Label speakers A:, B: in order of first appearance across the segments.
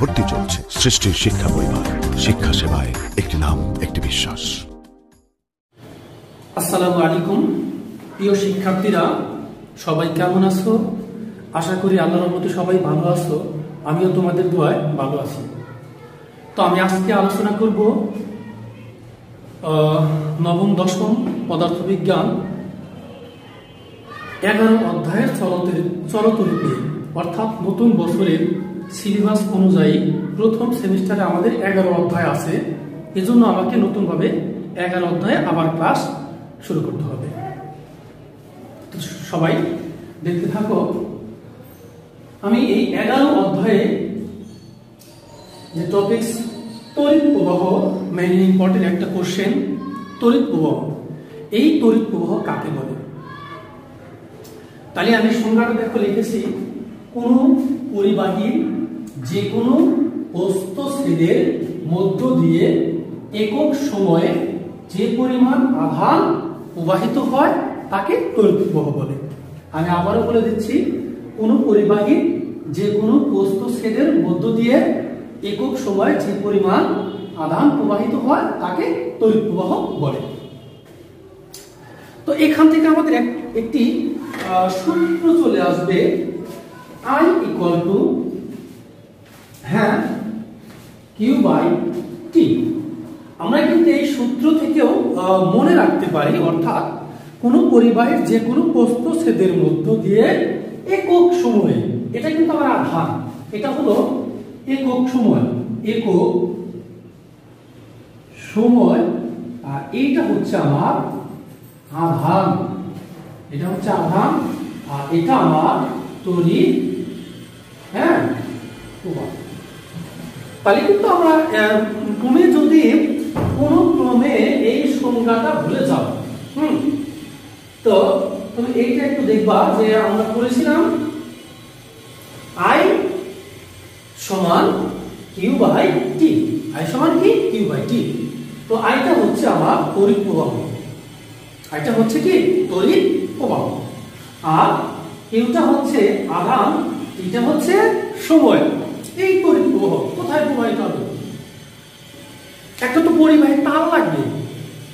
A: ভর্তি চলছে। সৃষ্টির শিক্ষা পরিবার, শিক্ষা সেবায় একটি নাম, একটি বিশ্বাস।
B: আসসালামু আলাইকুম প্রিয় শিক্ষার্থীরা, সবাই কেমন আছো? আশা করি আল্লাহর রহমতে সবাই ভালো আছো। আমিও তোমাদের দোয়ায় ভালো আছি। তো আমি আজকে আলোচনা করব নবম দশম পদার্থবিজ্ঞান 11 অধ্যায়ের চলতরিতে, অর্থাৎ নতুন বছরের সিলেবাস অনুযায়ী প্রথম সেমিস্টারে আমাদের 11 অধ্যায় আছে। এজন্য আমাকে নতুনভাবে 11 অধ্যায়ে আবার ক্লাস শুরু করতে হবে। তো সবাই দেখতে থাকো। আমি এই 11 অধ্যায়ে যে টপিকস, তড়িৎ প্রবাহ, মেইন ইম্পর্টেন্ট একটা কোশ্চেন, তড়িৎ প্রবাহ। এই তড়িৎ প্রবাহ কাকে বলে? তাহলে আমি সংজ্ঞাটা দেখো লিখেছি, কোন পরিবাহীর যে কোনো বস্তুছেদের মধ্য দিয়ে একক সময়ে যে পরিমাণ আধান প্রবাহিত হয় তাকে তড়িৎ প্রবাহ বলে। আমি আবারও বলে দিচ্ছি, কোন পরিবাহীর যে কোনো বস্তুছেদের মধ্য দিয়ে একক সময়ে যে পরিমাণ আধান প্রবাহিত হয় তাকে তড়িৎ প্রবাহ বলে। তো এখান থেকে আমাদের একটি সূত্র চলে আসবে, I equal to Q by T। আমরা কিন্তু এই সূত্র থেকেও মনে রাখতে পারি, অর্থাৎ কোন পরিবাহীর যে কোনো প্রস্থচ্ছেদের মধ্য দিয়ে একক সময়ে, এটা কিন্তু আমার আধান, এটা হলো একক সময়, একক সময়, আর এইটা হচ্ছে আমার আধান, এটা হচ্ছে আধান, আর এটা আমার তড়িৎ প্রবাহ। তাহলে কিন্তু আমরা তুমি যদি কোন ক্রমে এই সংজ্ঞাটা ভুলে যাও, তো তুমি এইটা একটু দেখবা যে আমরা করেছিলাম I সমান Q by T, I সমান কি Q by T। তো আইটা হচ্ছে আমার তড়িৎ প্রবাহ, আইটা হচ্ছে কি তড়িৎ প্রবাহ, আর কিউটা হচ্ছে আধান, এটা হচ্ছে সময়। এই তড়িৎ প্রবাহ কোথায় প্রবাহিত হবে? একটা তো পরিবাহী তার লাগবে,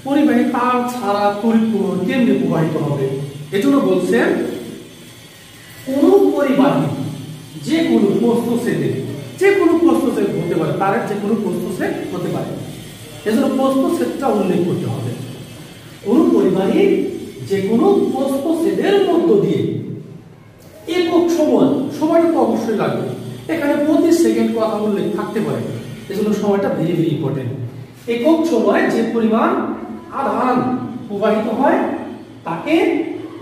B: পরিবাহী তার ছাড়া তড়িৎ প্রবাহ কেমনে প্রবাহিত হবে? এজন্য বলছেন কোন পরিবাহী যে কোনো প্রস্থচ্ছেদে, যে কোনো প্রস্থচ্ছেদ হতে পারে, তারের যে কোনো প্রস্থচ্ছেদ হতে পারে, এজন্য প্রস্থচ্ছেদটা উল্লেখ করতে হবে। কোন পরিবাহী যে কোনো প্রস্থচ্ছেদের মধ্য দিয়ে একক সময়, সময়টা তো অবশ্যই লাগবে, এখানে প্রতি সেকেন্ড কথা উল্লেখ থাকতে পারে, এজন্য সময়টা ভেরি ভেরি ইম্পর্টেন্ট। একক সময়ে যে পরিমাণ আধান প্রবাহিত হয় তাকে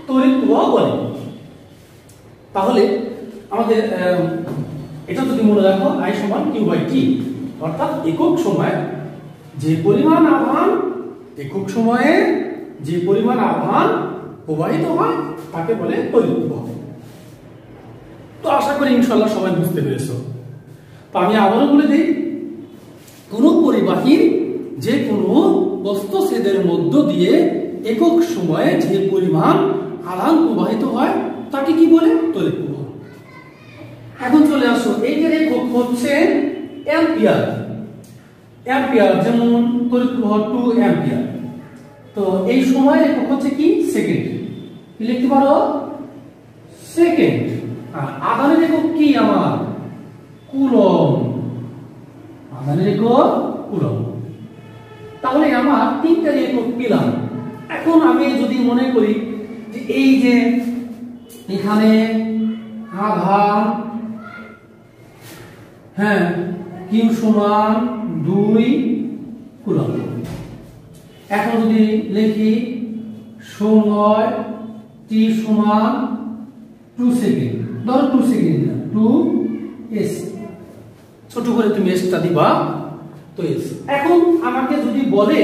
B: তড়িৎ প্রবাহ বলে। তাহলে আমাদের এটা যদি মনে রাখো, I সমান Q by T, অর্থাৎ একক সময়ে যে পরিমাণ আধান, একক সময়ে যে পরিমাণ আধান প্রবাহিত হয় তাকে বলে তড়িৎ প্রবাহ। তো আশা করি ইনশাআল্লাহ সবাই বুঝতে পেরেছো। তো আমি আবারও বলে দিই, কোন পরিবাহীর যে কোনো বস্তুছেদের মধ্য দিয়ে একক সময়ে যে পরিমাণ আধান প্রবাহিত হয় তাকে কি বলে? তড়িৎ প্রবাহ। এখন চলে আসো, এইটার একক হচ্ছে অ্যাম্পিয়ার। অ্যাম্পিয়ার যেমন তড়িৎ প্রবাহ 2 অ্যাম্পিয়ার। তো এই সময়ের একক হচ্ছে কি? সেকেন্ড। কি লিখতে পারো? সেকেন্ড। আর আধানের একক কি আমার? কুলম্ব। আধানের একক কুলম্ব। তাহলে আমার তিনটা একক পেলাম। এখন আমি যদি মনে করি যে এই যে এখানে আধান Q সমান 2 কুলম্ব। এখন যদি লিখি সময় T সমান 2 সেকেন্ড, ধরো 2 সেকেন্ড না, 2s, ছোট করে তুমি এসটা দিবা, তো এস। এখন আমাকে যদি বলে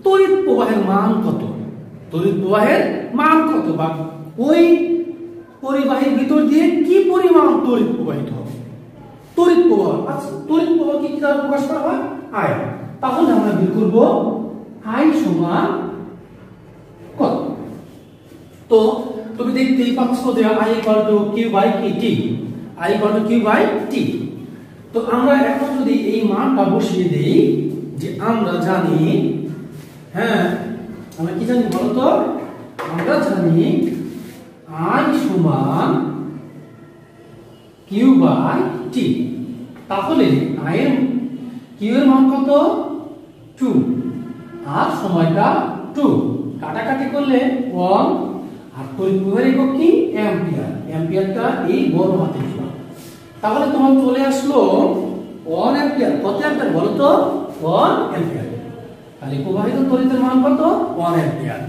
B: তড়িৎ প্রবাহের মান কত, তড়িৎ প্রবাহের মান কত, বা ওই পরিবাহীর ভিতর দিয়ে কি পরিমাণ তড়িৎ প্রবাহিত হবে, তড়িৎ প্রবাহ। আচ্ছা, তড়িৎ প্রবাহ কি দ্বারা প্রকাশ করা হয়? I। তাহলে আমরা বের করব I সমান কত। তো তুমি দেখতেই পাচ্ছ যে I equal to Q by T, I equal to Q by T। তো আমরা এখন যদি এই মানটা বসিয়ে দেই, যে আমরা জানি, হ্যাঁ আমরা কি জানি বলতো, আমরা জানি I সমান Q বাই T। তাহলে I এর Q এর মান কত 2 আর সময়টা 2, কাটাকাটি করলে 1 আর তড়িৎ প্রবাহের একক কি অ্যাম্পিয়ার, অ্যাম্পিয়ারটা এই বড় হাতে দিলাম। তাহলে তোমার চলে আসলো 1 অ্যাম্পিয়ার। কত অ্যাম্পিয়ার বলো তো 1 অ্যাম্পিয়ার। তাহলে প্রবাহিত তড়িতের মান কত 1 অ্যাম্পিয়ার।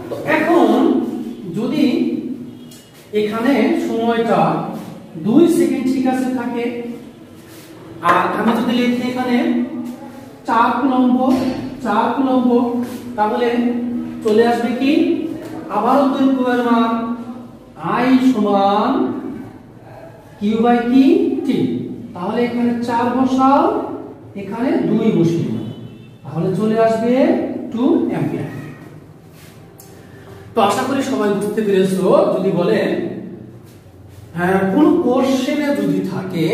B: তো এখন যদি এখানে সময়টা 2 সেকেন্ড ঠিক আছে থাকে, আর আমি যদি লিখি এখানে 4 কুলম্ব, তাহলে চলে আসবে কি আবারও তড়িৎ প্রবাহের মান I সমান Q বাই কি T। তাহলে এখানে 4 বসাও, এখানে 2 বসিয়ে দাও, তাহলে চলে আসবে 2 অ্যাম্পিয়ার। তো আশা করি সবাই বুঝতে পেরেছো। যদি বলেন কোন কোশ্চেনে যদি থাকে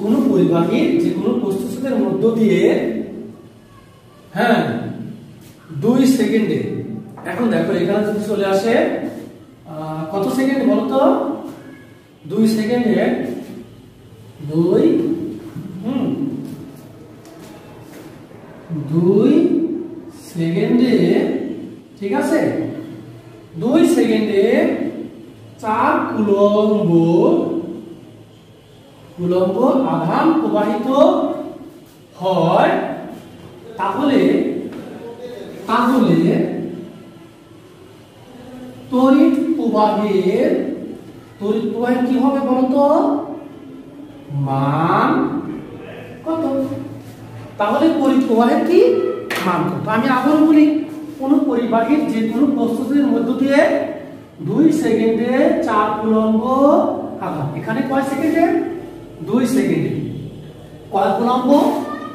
B: কোন পরিবাহীর যে কোনো প্রস্তুতের মধ্য দিয়ে 2 সেকেন্ডে, এখন দেখো এখানে যদি চলে আসে কত সেকেন্ড বলো তো 2 সেকেন্ডে 2 সেকেন্ডে, ঠিক আছে, 2 সেকেন্ডে 4 কুলম্ব আধান প্রবাহিত হয়। তাহলে তড়িৎ প্রবাহের কি হবে বলতো মান কত। তাহলে তড়িৎ প্রবাহের কি মান কত। আমি আবার বলি, কোন পরিবাহীর যে কোনো প্রস্তুতির মধ্য দিয়ে 2 সেকেন্ডে 4 কুলম্ব আধান, এখানে কয় সেকেন্ডে 2 সেকেন্ডে কয় কুলম্ব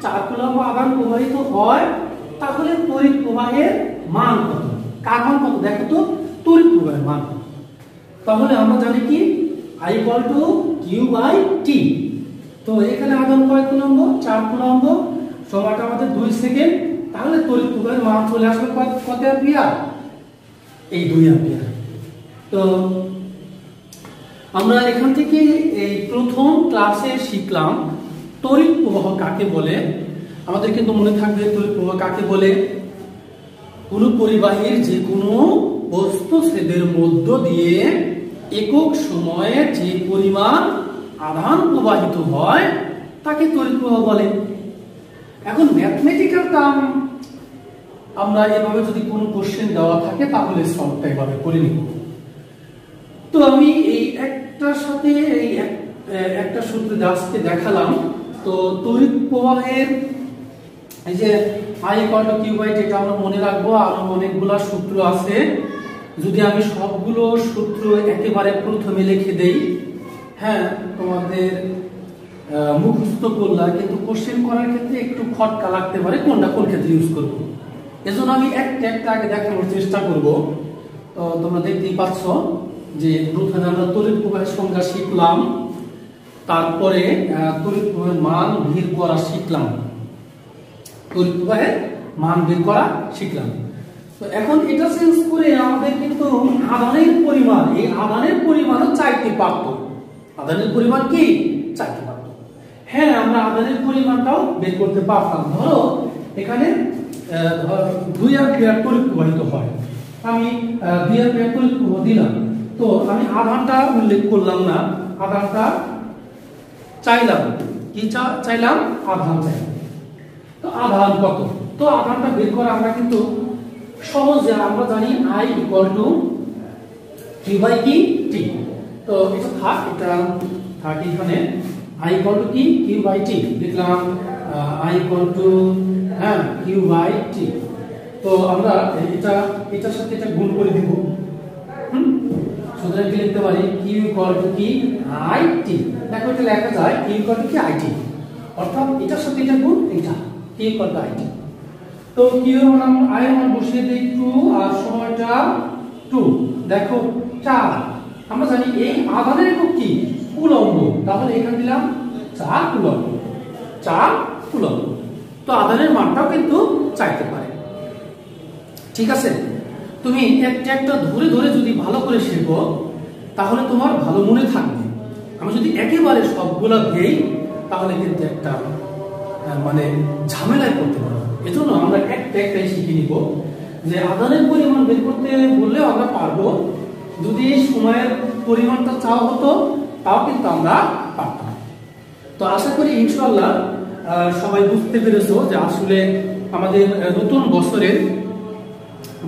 B: 4 কুলম্ব আধান প্রবাহিত হয়। তাহলে তড়িৎ প্রবাহের মান কত, কার মান কত দেখো তো, তড়িৎ প্রবাহের মান কত। তাহলে আমরা জানি কি I = Q বাই T। তো এখানে আধান কয় কুলম্ব 4 কুলম্ব, সময়টা আমাদের 2 সেকেন্ড। তাহলে তড়িৎ প্রবাহের মান চলে আসবে কত অ্যাম্পিয়ার, এই 2 অ্যাম্পিয়ার। তো আমরা এখান থেকে এই প্রথম ক্লাসে শিখলাম তড়িৎ প্রবাহ কাকে বলে। আমাদের কিন্তু মনে থাকবে তড়িৎ প্রবাহ কাকে বলে, কোন পরিবাহীর যে কোনো বস্তু ছেদের মধ্য দিয়ে একক সময়ে যে পরিমাণ আধান প্রবাহিত হয় তাকে তড়িৎ প্রবাহ বলে। এখন ম্যাথমেটিক্যাল টার্ম আমরা এভাবে যদি কোনো কোশ্চেন দেওয়া থাকে তাহলে সলভটা এভাবে করে নিব। তো আমি এই একটার সাথে এই একটা সূত্র আজকে দেখালাম। তো তড়িৎ প্রবাহের এই যে I = Q বাই T এটা আমরা মনে রাখবো। আরো অনেকগুলা সূত্র আছে, যদি আমি সবগুলো সূত্র একেবারে প্রথমে লিখে দেই, তোমাদের মুখস্থ করলা, কিন্তু কোশ্চেন করার ক্ষেত্রে একটু খটকা লাগতে পারে কোনটা কোন ক্ষেত্রে ইউজ করব। এজন্য আমি একটা আগে দেখানোর চেষ্টা করব। তো তোমরা দেখতেই পাচ্ছ যে প্রথমে আমরা তড়িৎ প্রবাহের সংজ্ঞা শিখলাম, তারপরে তড়িৎ প্রবাহের মান বের করা শিখলাম, তো এখন এটা চেঞ্জ করে আমাদের কিন্তু আধানের পরিমাণ, এই আধানের পরিমাণও চাইতে পারতো। আধানের পরিমাণ কি চাইতে পারতো, আমরা আধানের পরিমাণটাও বের করতে পারতাম। ধরো এখানে 2 অ্যাম্পিয়ার তড়িৎ প্রবাহিত হয়, আমি 2 অ্যাম্পিয়ার তড়িৎ প্রবাহ দিলাম। তো আমি আধানটা উল্লেখ করলাম না, আধানটা চাইলাম, কি চাইলাম আধান চাইলাম। তো আধান কত, তো আধানটা বের করা আমরা কিন্তু সহজে, আমরা জানি I = Q বাই কি T। তো এটা থাক এখানে I = কি Q বাই T লিখলাম, I = Q বাই T। তো আমরা এটার সাথে এটা গুণ করে দিব, সুতরাং কি লিখতে পারি Q = কি IT। দেখো এটা লেখা যায় Q = কি IT, অর্থাৎ এটার সাথে এটা গুণ, এটা Q = IT। তো Q এর মান I এর মান বসিয়ে দেই 2 আর সময়টা 2, দেখো 4। আমরা জানি এই আধানের একক কি কুলম্ব, তাহলে এখানে দিলাম 4 কুলম্ব, 4 কুলম্ব। তো আধানের মানটাও কিন্তু চাইতে পারে। ঠিক আছে, তুমি একটা একটা ধরে ধরে যদি ভালো করে শেখো তাহলে তোমার ভালো মনে থাকবে। আমি যদি একেবারে সবগুলা দেই তাহলে কিন্তু একটা মানে ঝামেলায় পড়তে পারবো। এজন্য আমরা একটা একটাই শিখে নিব। যে আধানের পরিমাণ বের করতে বললেও আমরা পারবো, যদি সময়ের পরিমাণটা চাওয়া হতো তাও কিন্তু আমরা পারতাম। তো আশা করি ইনশাআল্লাহ সবাই বুঝতে পেরেছো যে আসলে আমাদের নতুন বছরের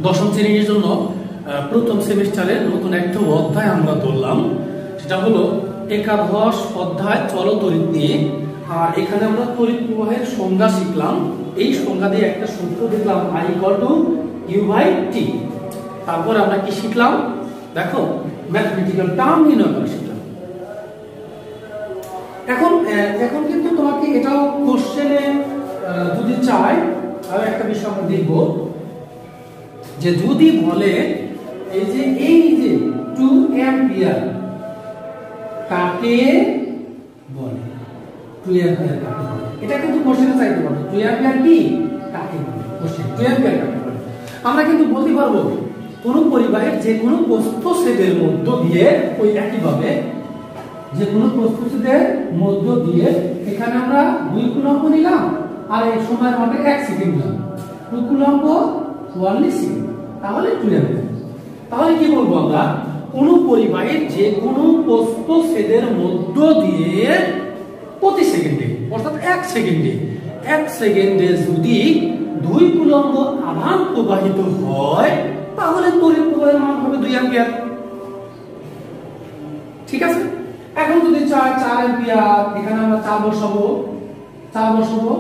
B: 10ম শ্রেণীর জন্য প্রথম সেমিস্টারের নতুন একটা অধ্যায় আমরা ধরলাম, সেটা হলো একাদশ অধ্যায় চল তড়িৎ নিয়ে। আর এখানে আমরা তড়িৎ প্রবাহের সংজ্ঞা শিখলাম। এই সংজ্ঞা দিয়ে একটা সূত্র দেখলাম I=U/T। তারপর আমরা কি শিখলাম দেখো, ম্যাথমেটিক্যাল টার্ম নির্ণয় করা শিখলাম। এখন কিন্তু তোমাকে এটাও কোশ্চেনে যদি চাই, আর একটা বিষয় আমরা দেখব যে যদি বলে এই যে 2 অ্যাম্পিয়ার কাকে বলে, 2 অ্যাম্পিয়ার কাকে বলে, এটা কিন্তু কোশ্চেনে চাইতে পারবে। 2 অ্যাম্পিয়ার কি কাকে বলে, কোশ্চেন 2 অ্যাম্পিয়ার কাকে বলে। আমরা কিন্তু বলতে পারবো কোন পরিবাহের যে কোনো প্রস্থচ্ছেদের মধ্য দিয়ে, ওই একইভাবে যে কোনো প্রস্থচ্ছেদের মধ্য দিয়ে এখানে আমরা 2 কুলম্ব নিলাম আর এই সময়ের মানটা 1 সেকেন্ড নিলাম, 2 কুলম্ব 1 সেকেন্ড, তাহলে 2 অ্যাম্পিয়ার। তাহলে কি বলবো আমরা, কোন পরিবাহের যে কোনো প্রস্থচ্ছেদের মধ্য দিয়ে প্রতি সেকেন্ডে অর্থাৎ 1 সেকেন্ডে যদি 2 কুলম্ব আধান প্রবাহিত হয় তাহলে তড়িৎ প্রবাহের মান হবে 2 অ্যাম্পিয়ার। ঠিক আছে, এখন যদি 4 অ্যাম্পিয়ার, এখানে আমরা 4 বসাবো,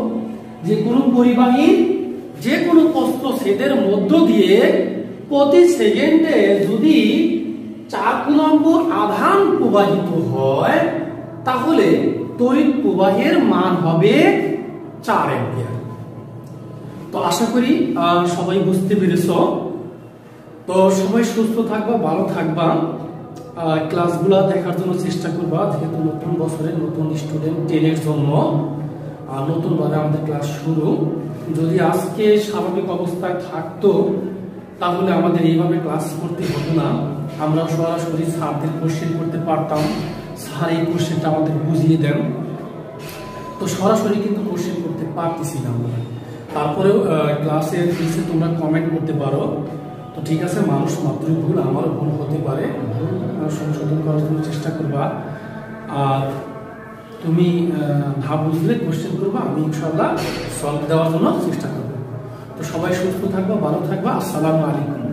B: যে কোনো পরিবাহীর যে কোনো প্রস্থচ্ছেদের মধ্য দিয়ে প্রতি সেকেন্ডে যদি 4 কুলম্ব আধান প্রবাহিত হয় তাহলে তড়িৎ প্রবাহের মান হবে 4 অ্যাম্পিয়ার। তো আশা করি সবাই বুঝতে পেরেছো। তো সবাই সুস্থ থাকবা, ভালো থাকবা, ক্লাসগুলো দেখার জন্য চেষ্টা করবা, যেহেতু নতুন বছরের নতুন স্টুডেন্ট 10-এর জন্য নতুন ভাবে আমাদের ক্লাস শুরু। যদি আজকে স্বাভাবিক অবস্থায় থাকতো তাহলে আমাদের এইভাবে ক্লাস করতে হতো না, আমরা সরাসরি স্যারদের কোশ্চেন করতে পারতাম, স্যার এই কোশ্চেনটা আমাদের বুঝিয়ে দেন। তো সরাসরি কিন্তু কোশ্চেন করতে পারতেছিলাম না। তারপরেও ক্লাসের নিচে তোমরা কমেন্ট করতে পারো। তো ঠিক আছে, মানুষ মাত্রই ভুল, আমারও ভুল হতে পারে, ভুল সংশোধন করার জন্য চেষ্টা করবা। আর তুমি না বুঝলে কোশ্চেন করবা, আমি ইনশাআল্লাহ সলভ দেওয়ার জন্য চেষ্টা করবো। তো সবাই সুস্থ থাকবা, ভালো থাকবা। আসসালামু আলাইকুম।